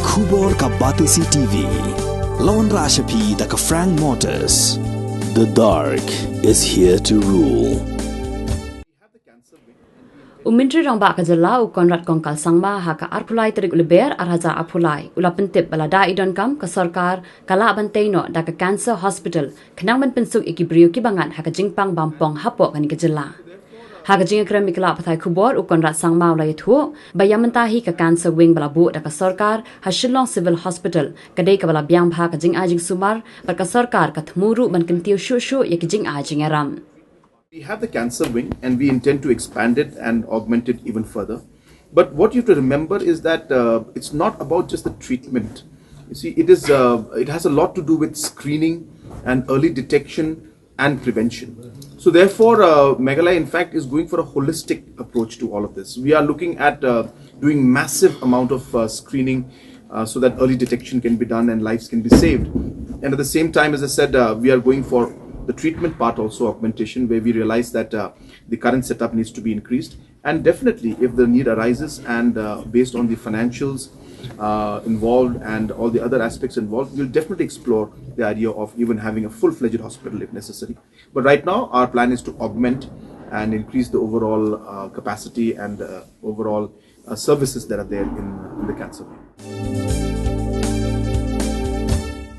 Khubor ka Batisi TV. Lawan Rashapi da ka Frank Motors. The dark is here to rule. Umintri rang ba kajala u konrad kongkal sangma ha ka arpulai terik uleber arhaja apulai ulapentip balada Donkam ka Sorkar kala bantaino da ka cancer hospital kenang ban pensuk ikibriu kibangan ha ka jingpang bampong hapo kan kajala ha ka jing kram mikla pathai khubor u konrad sangma ulai thu bayamentahi ka cancer wing balabu da ka Sorkar ha Shillong civil hospital kadai ka bala byang bha ka jing ajing sumar par ka Sorkar ka thmuru ban kentiu shu shu yakijing ajing aram. We have the cancer wing and we intend to expand it and augment it even further. But what you have to remember is that it's not about just the treatment. You see, it has a lot to do with screening and early detection and prevention. So therefore, Meghalaya in fact is going for a holistic approach to all of this. We are looking at doing massive amount of screening so that early detection can be done and lives can be saved. And at the same time, as I said, we are going for the treatment part also augmentation, where we realize that the current setup needs to be increased, and definitely if the need arises and based on the financials involved and all the other aspects involved, we'll definitely explore the idea of even having a full-fledged hospital if necessary. But right now our plan is to augment and increase the overall capacity and overall services that are there in the cancer.